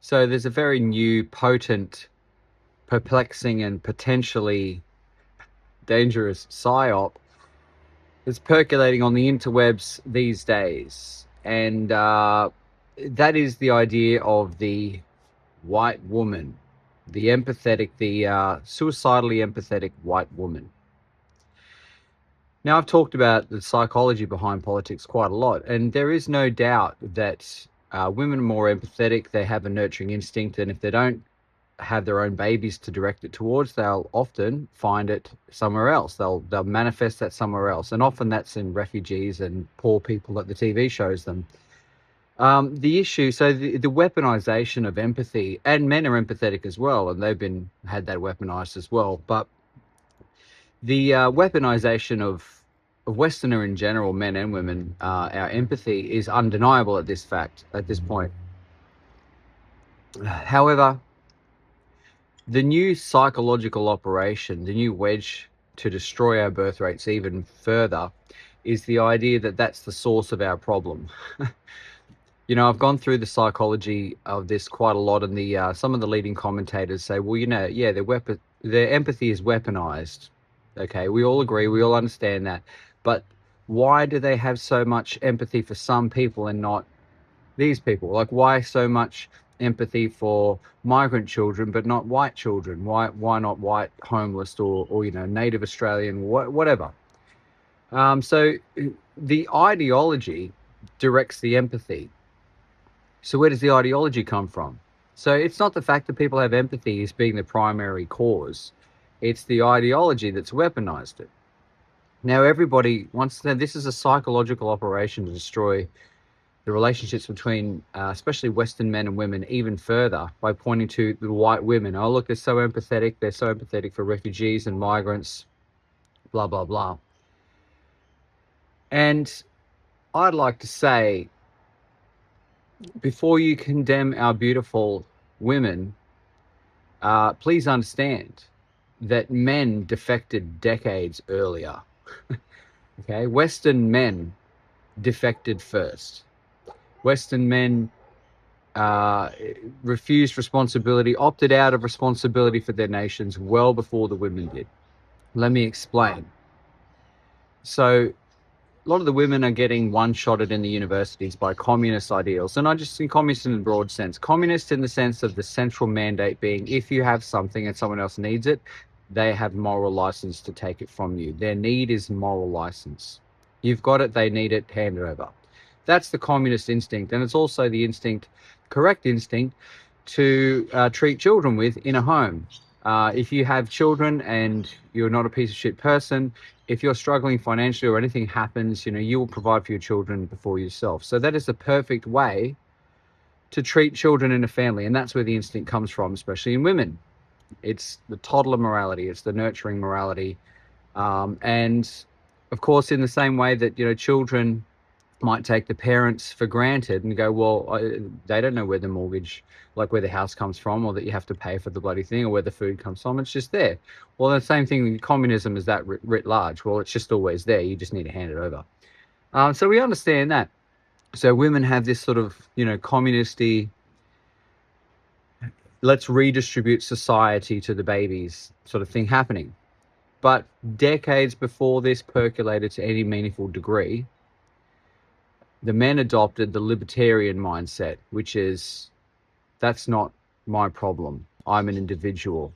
So there's a very new, potent, perplexing, and potentially dangerous psyop that's percolating on the interwebs these days. And that is the idea of the white woman, the empathetic, the suicidally empathetic white woman. Now, I've talked about the psychology behind politics quite a lot, and there is no doubt that women are more empathetic. They have a nurturing instinct, and if they don't have their own babies to direct it towards, they'll often find it somewhere else. They'll manifest that somewhere else, and often that's in refugees and poor people that the TV shows them. The issue, so the weaponization of empathy, and men are empathetic as well, and they've been had that weaponized as well. But the weaponization of Westerner in general, men and women, our empathy is undeniable at this point. However, the new psychological operation, the new wedge to destroy our birth rates even further, is the idea that that's the source of our problem. I've gone through the psychology of this quite a lot, and some of the leading commentators say, well, yeah, their empathy is weaponized. Okay, we all agree, we all understand that, but why do they have so much empathy for some people and not these people? Like, why so much empathy for migrant children but not white children? Why not white homeless or native Australian, whatever? So the ideology directs the empathy. So where does the ideology come from? So it's not the fact that people have empathy as being the primary cause. It's the ideology that's weaponized it. Now, everybody wants to, this is a psychological operation to destroy the relationships between especially Western men and women even further by pointing to the white women. Oh, look, they're so empathetic. They're so empathetic for refugees and migrants, blah, blah, blah. And I'd like to say, before you condemn our beautiful women, please understand that men defected decades earlier. Okay, Western men defected first. Western men refused responsibility, opted out of responsibility for their nations well before the women did. Let me explain. So a lot of the women are getting one-shotted in the universities by communist ideals. And I just think communist in a broad sense. Communist in the sense of the central mandate being, if you have something and someone else needs it, they have moral license to take it from you. Their need is moral license. You've got it, they need it, hand it over. That's the communist instinct. And it's also the correct instinct to treat children with in a home. If you have children and you're not a piece of shit person, if you're struggling financially or anything happens, you will provide for your children before yourself. So that is the perfect way to treat children in a family. And that's where the instinct comes from, especially in women. It's the toddler morality. It's the nurturing morality. And of course, in the same way that, children might take the parents for granted and go, well, they don't know where the mortgage, like where the house comes from, or that you have to pay for the bloody thing, or where the food comes from. It's just there. Well, the same thing in communism is that writ large. Well, it's just always there. You just need to hand it over. So we understand that. So women have this sort of, communisty, let's redistribute society to the babies sort of thing happening. But decades before this percolated to any meaningful degree, the men adopted the libertarian mindset, which is, that's not my problem. I'm an individual.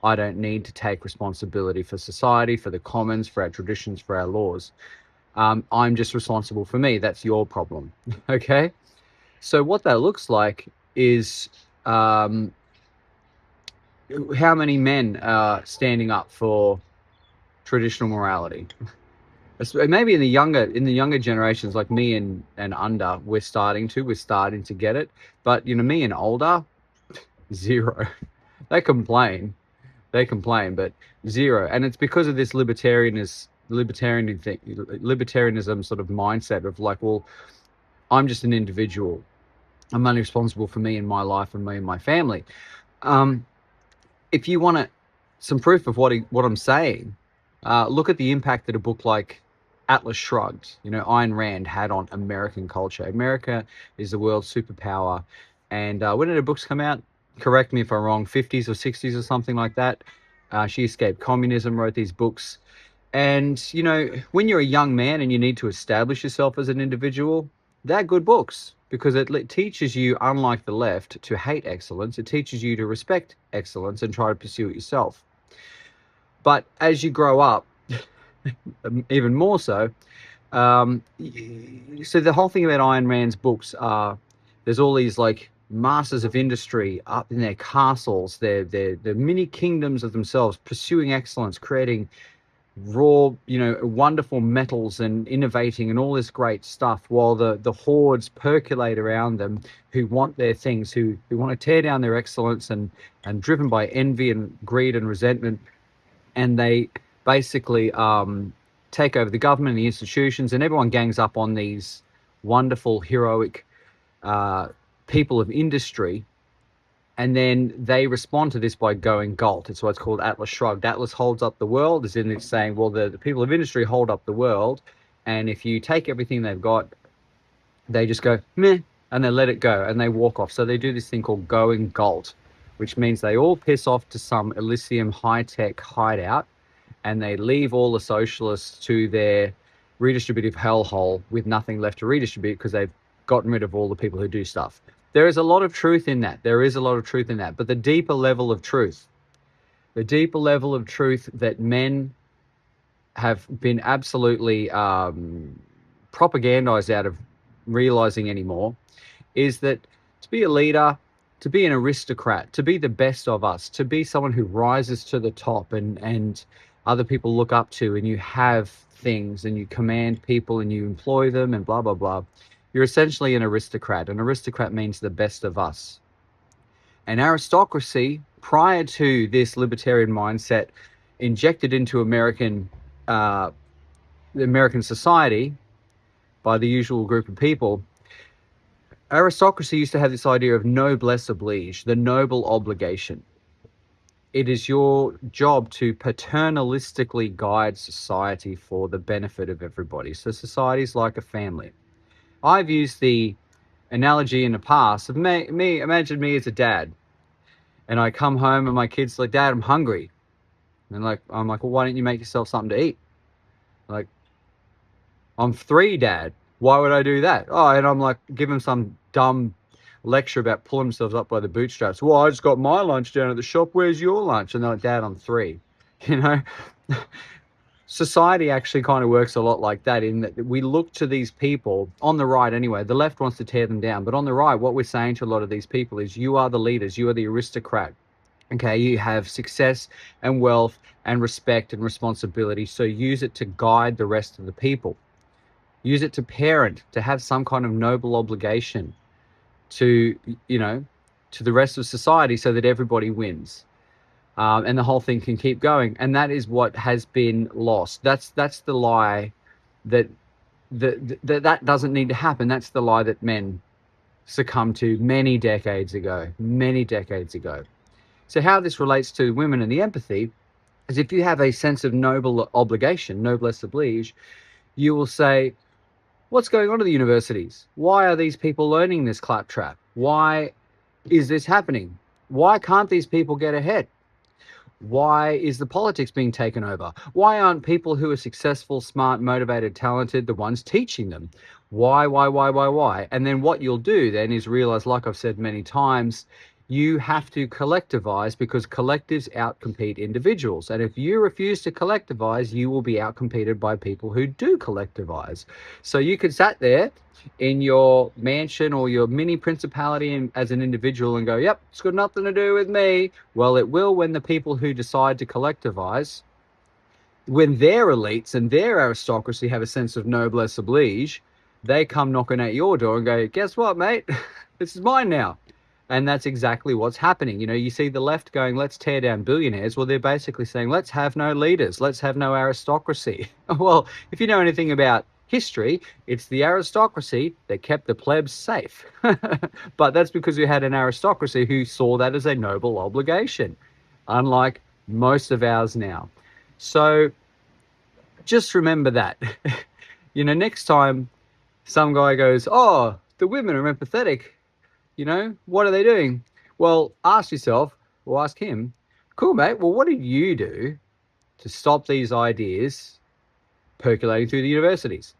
I don't need to take responsibility for society, for the commons, for our traditions, for our laws. I'm just responsible for me. That's your problem. Okay? So what that looks like is how many men are standing up for traditional morality. Maybe in the younger generations, like me and under, we're starting to get it. But me and older, zero. They complain, but zero. And it's because of this libertarianism sort of mindset of like, well, I'm just an individual. I'm only responsible for me and my life and me and my family. If you want some proof of what I'm saying, look at the impact that a book like Atlas Shrugged, Ayn Rand had on American culture. America is the world's superpower, And when did her books come out? Correct me if I'm wrong, 50s or 60s or something like that. She escaped communism, wrote these books. And, you know, when you're a young man and you need to establish yourself as an individual, they're good books because it teaches you, unlike the left, to hate excellence. It teaches you to respect excellence and try to pursue it yourself. But as you grow up, even more so, so the whole thing about Ayn Rand's books are there's all these like masters of industry up in their castles, they're mini kingdoms of themselves, pursuing excellence, creating raw, you know, wonderful metals and innovating and all this great stuff, while the hordes percolate around them who want their things, who want to tear down their excellence and driven by envy and greed and resentment, and they basically take over the government and the institutions, and everyone gangs up on these wonderful, heroic people of industry. And then they respond to this by going galt. It's what's called Atlas Shrugged. Atlas holds up the world, as in it's saying, well, the people of industry hold up the world. And if you take everything they've got, they just go, meh, and they let it go and they walk off. So they do this thing called going galt, which means they all piss off to some Elysium high-tech hideout and they leave all the socialists to their redistributive hellhole with nothing left to redistribute because they've gotten rid of all the people who do stuff. There is a lot of truth in that. There is a lot of truth in that. But the deeper level of truth that men have been absolutely propagandized out of realizing anymore is that to be a leader, to be an aristocrat, to be the best of us, to be someone who rises to the top and other people look up to, and you have things and you command people and you employ them and blah, blah, blah. You're essentially an aristocrat. An aristocrat means the best of us. And aristocracy, prior to this libertarian mindset injected into American society by the usual group of people, aristocracy used to have this idea of noblesse oblige, the noble obligation. It is your job to paternalistically guide society for the benefit of everybody. So society is like a family. I've used the analogy in the past of imagine me as a dad, and I come home and my kid's like, Dad, I'm hungry. And I'm like, well, why don't you make yourself something to eat? Like, I'm 3, Dad. Why would I do that? Oh, and I'm like, give him some dumb lecture about pulling themselves up by the bootstraps. Well, I just got my lunch down at the shop. Where's your lunch? And they're like, Dad, I'm 3. You know, society actually kind of works a lot like that, in that we look to these people on the right anyway. The left wants to tear them down, but on the right, what we're saying to a lot of these people is, you are the leaders, you are the aristocrat. Okay, you have success and wealth and respect and responsibility, so use it to guide the rest of the people. Use it to parent, to have some kind of noble obligation to, you know, to the rest of society, so that everybody wins. And the whole thing can keep going. And that is what has been lost. That's the lie that doesn't need to happen. That's the lie that men succumbed to many decades ago. So how this relates to women and the empathy is, if you have a sense of noble obligation, noblesse oblige, you will say, what's going on at the universities? Why are these people learning this claptrap? Why is this happening? Why can't these people get ahead? Why is the politics being taken over? Why aren't people who are successful, smart, motivated, talented the ones teaching them? Why? And then what you'll do then is realize, like I've said many times, you have to collectivize, because collectives outcompete individuals. And if you refuse to collectivize, you will be outcompeted by people who do collectivize. So you could sat there in your mansion or your mini principality as an individual and go, yep, it's got nothing to do with me. Well, it will, when the people who decide to collectivize, when their elites and their aristocracy have a sense of noblesse oblige, they come knocking at your door and go, guess what, mate? This is mine now. And that's exactly what's happening. You know, you see the left going, let's tear down billionaires. Well, they're basically saying, let's have no leaders. Let's have no aristocracy. Well, if you know anything about history, it's the aristocracy that kept the plebs safe. But that's because you had an aristocracy who saw that as a noble obligation, unlike most of ours now. So just remember that. You know, next time some guy goes, oh, the women are empathetic, What are they doing? Well, ask yourself, or ask him, cool, mate, well, what did you do to stop these ideas percolating through the universities?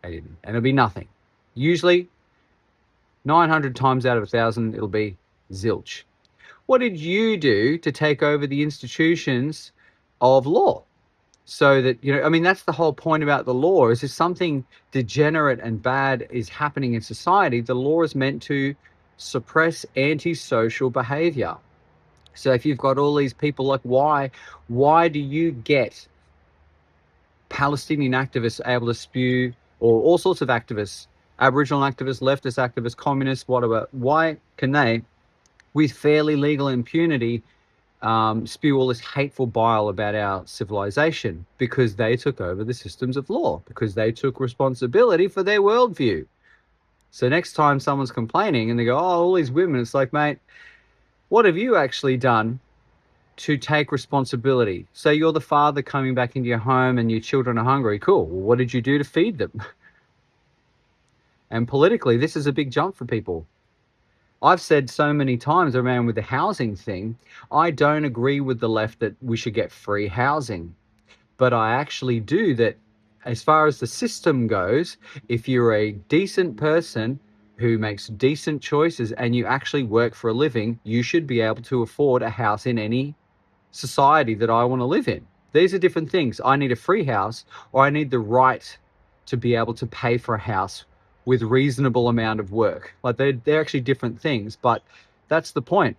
And it'll be nothing. Usually 900 times out of 1,000, it'll be zilch. What did you do to take over the institutions of law? So that, that's the whole point about the law, is if something degenerate and bad is happening in society, the law is meant to suppress antisocial behavior. So if you've got all these people, like, why do you get Palestinian activists able to spew, or all sorts of activists, Aboriginal activists, leftist activists, communists, whatever, why can they, with fairly legal impunity, spew all this hateful bile about our civilization? Because they took over the systems of law, because they took responsibility for their worldview. So next time someone's complaining and they go, oh, all these women, it's like, mate, what have you actually done to take responsibility? Say you're the father coming back into your home and your children are hungry. Cool. Well, what did you do to feed them? And politically, this is a big jump for people. I've said so many times around with the housing thing, I don't agree with the left that we should get free housing. But I actually do that as far as the system goes, if you're a decent person who makes decent choices and you actually work for a living, you should be able to afford a house in any society that I want to live in. These are different things. I need a free house, or I need the right to be able to pay for a house with reasonable amount of work. Like, they're actually different things, but that's the point.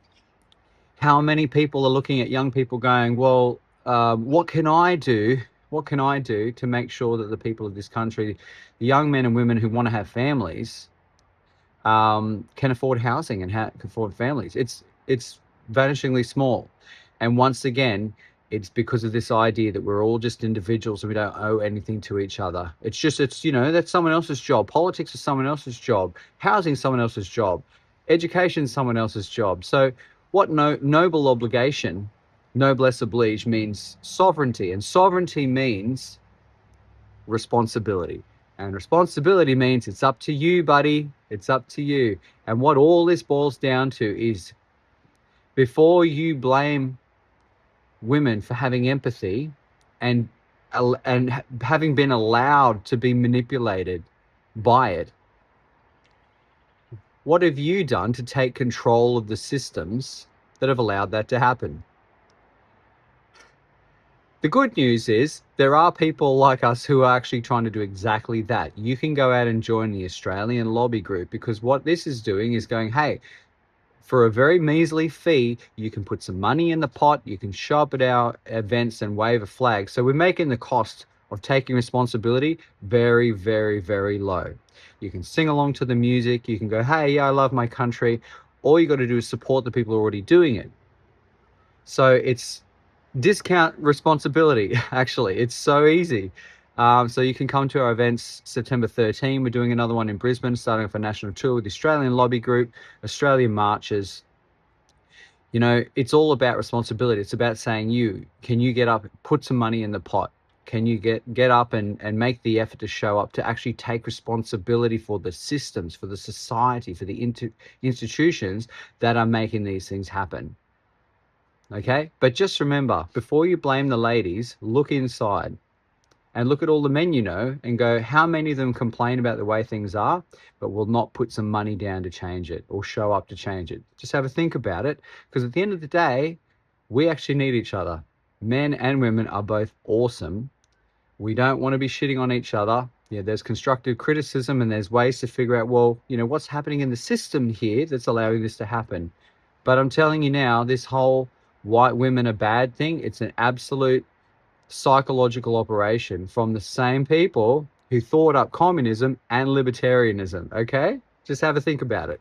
How many people are looking at young people going, well, what can I do? What can I do to make sure that the people of this country, the young men and women who want to have families, can afford housing and can afford families? It's vanishingly small. And once again, it's because of this idea that we're all just individuals and we don't owe anything to each other. It's that's someone else's job. Politics is someone else's job. Housing is someone else's job. Education is someone else's job. So what noble obligation, noblesse oblige, means sovereignty. And sovereignty means responsibility. And responsibility means it's up to you, buddy. It's up to you. And what all this boils down to is, before you blame women for having empathy and having been allowed to be manipulated by it, what have you done to take control of the systems that have allowed that to happen? The good news is there are people like us who are actually trying to do exactly that. You can go out and join the Australian lobby group, because what this is doing is going, hey, for a very measly fee, you can put some money in the pot, you can show up at our events and wave a flag. So we're making the cost of taking responsibility very, very, very low. You can sing along to the music, you can go, hey, yeah, I love my country. All you got to do is support the people who are already doing it. So it's discount responsibility, actually. It's so easy. So you can come to our events September 13. We're doing another one in Brisbane, starting off a national tour with the Australian Lobby Group, Australian marches. It's all about responsibility. It's about saying, can you get up, put some money in the pot? Can you get up and make the effort to show up, to actually take responsibility for the systems, for the society, for the institutions that are making these things happen? Okay? But just remember, before you blame the ladies, look inside. And look at all the men and go, how many of them complain about the way things are, but will not put some money down to change it or show up to change it? Just have a think about it, because at the end of the day, we actually need each other. Men and women are both awesome. We don't want to be shitting on each other. Yeah, there's constructive criticism and there's ways to figure out, well, what's happening in the system here that's allowing this to happen. But I'm telling you now, this whole white women are bad thing, it's an absolute psychological operation from the same people who thought up communism and libertarianism. Okay, just have a think about it.